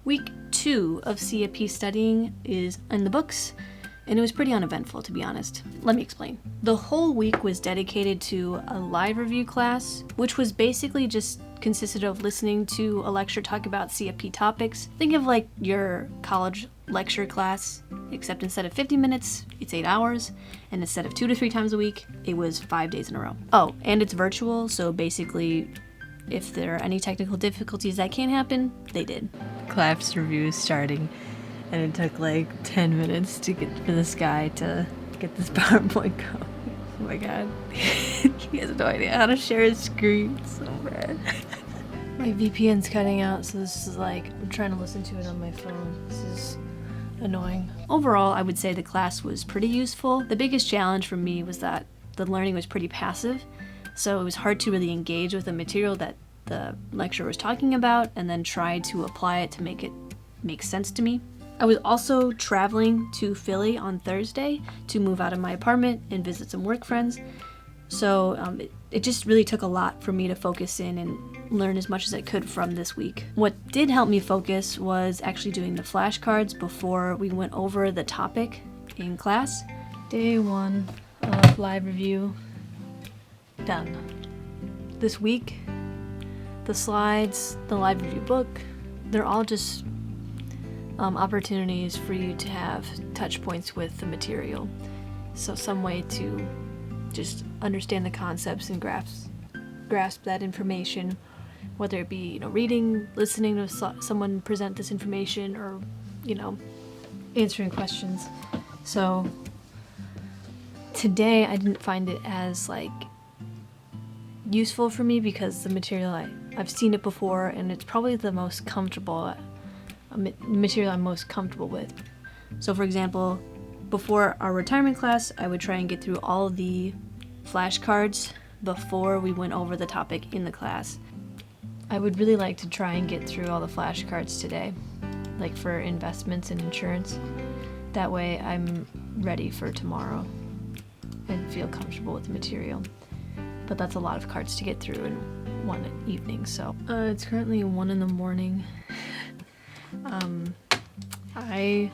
Week 2 of CFP studying is in the books, and it was pretty uneventful, to be honest. Let me explain. The whole week was dedicated to a live review class, which was basically just consisted of listening to a lecture talk about CFP topics. Think of like your college lecture class, except instead of 50 minutes, it's 8 hours, and instead of 2 to 3 times a week, it was 5 days in a row. Oh, and it's virtual, so basically, if there are any technical difficulties that can happen, they did. Class review is starting, and it took like 10 minutes to get for this guy to get this PowerPoint going. Oh my god. He has no idea how to share his screen. It's so bad. My VPN's cutting out, so this is like, I'm trying to listen to it on my phone. This is annoying. Overall, I would say the class was pretty useful. The biggest challenge for me was that the learning was pretty passive, so it was hard to really engage with the material that the lecturer was talking about and then try to apply it to make it make sense to me. I was also traveling to Philly on Thursday to move out of my apartment and visit some work friends. So it just really took a lot for me to focus in and learn as much as I could from this week. What did help me focus was actually doing the flashcards before we went over the topic in class. Day 1 of live review, done. This week, the slides, the live review book, they're all just opportunities for you to have touch points with the material. So some way to just understand the concepts and grasp that information, whether it be, reading, listening to someone present this information, or, answering questions. So today I didn't find it as useful for me because the material I've seen it before, and it's probably the most comfortable material I'm most comfortable with. So for example, before our retirement class, I would try and get through all of the flashcards before we went over the topic in the class. I would really like to try and get through all the flashcards today, like for investments and insurance. That way I'm ready for tomorrow and feel comfortable with the material. But that's a lot of cards to get through in one evening, so. It's currently 1 in the morning. I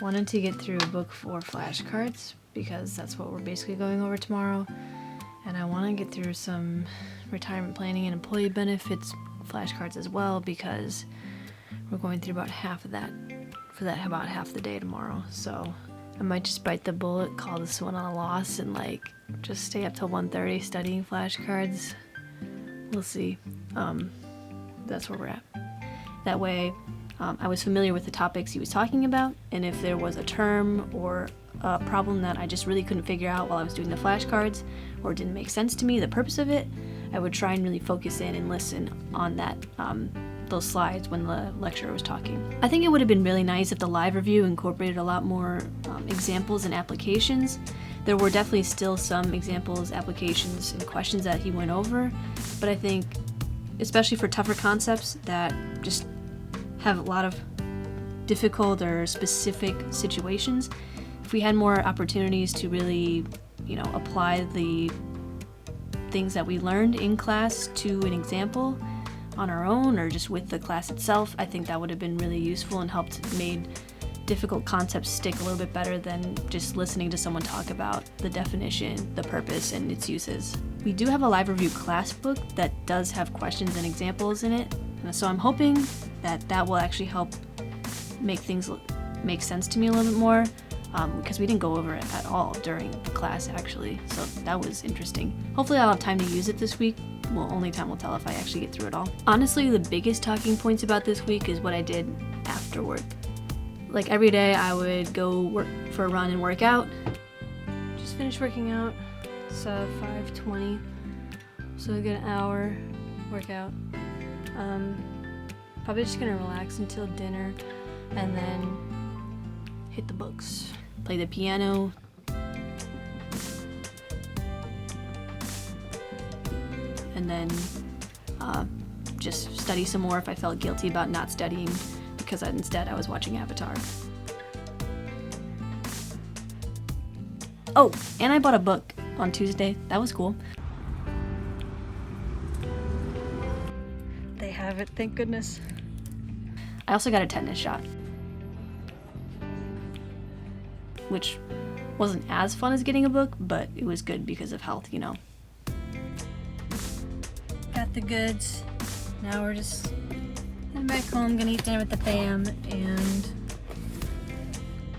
wanted to get through book 4 flashcards because that's what we're basically going over tomorrow, and I want to get through some retirement planning and employee benefits flashcards as well because we're going through about half of that for about half the day tomorrow. So I might just bite the bullet, call this one a loss, and just stay up till 1:30 studying flashcards. We'll see. That's where we're at. That way, I was familiar with the topics he was talking about, and if there was a term or a problem that I just really couldn't figure out while I was doing the flashcards, or didn't make sense to me, the purpose of it, I would try and really focus in and listen on that, those slides when the lecturer was talking. I think it would have been really nice if the live review incorporated a lot more examples and applications. There were definitely still some examples, applications, and questions that he went over, but I think, especially for tougher concepts that just have a lot of difficult or specific situations, if we had more opportunities to really, apply the things that we learned in class to an example on our own or just with the class itself, I think that would have been really useful and made difficult concepts stick a little bit better than just listening to someone talk about the definition, the purpose, and its uses. We do have a live review class book that does have questions and examples in it, so I'm hoping that will actually help make things make sense to me a little bit more, because we didn't go over it at all during the class actually, so that was interesting. Hopefully I'll have time to use it this week. Well, only time will tell if I actually get through it all. Honestly, the biggest talking points about this week is what I did after work. Every day I would go work for a run and work out. Just finished working out. It's 5:20, so a good hour workout. Probably just gonna relax until dinner and then hit the books, play the piano, and then just study some more if I felt guilty about not studying because instead I was watching Avatar. Oh, and I bought a book on Tuesday. That was cool. They have it, thank goodness. I also got a tetanus shot, which wasn't as fun as getting a book, but it was good because of health, you know. Got the goods. Now we're just heading back home, gonna eat dinner with the fam, and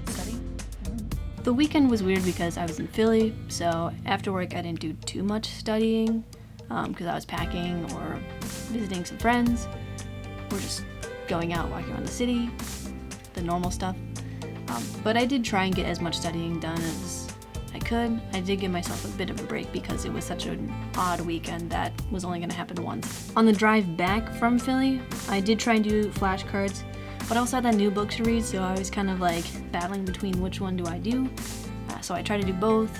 study. The weekend was weird because I was in Philly, so after work I didn't do too much studying because I was packing or visiting some friends or just going out, walking around the city, the normal stuff. But I did try and get as much studying done as I could. I did give myself a bit of a break because it was such an odd weekend that was only going to happen once. On the drive back from Philly, I did try and do flashcards, but I also had that new book to read, so I was kind of like battling between which one do I do. So I tried to do both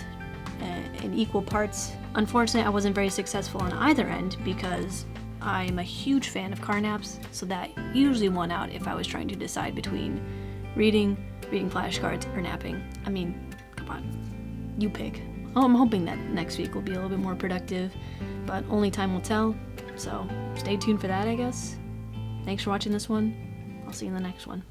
in equal parts. Unfortunately, I wasn't very successful on either end because I'm a huge fan of car naps, so that usually won out if I was trying to decide between reading flashcards, or napping. I mean, come on, you pick. Oh, I'm hoping that next week will be a little bit more productive, but only time will tell, so stay tuned for that, I guess. Thanks for watching this one. I'll see you in the next one.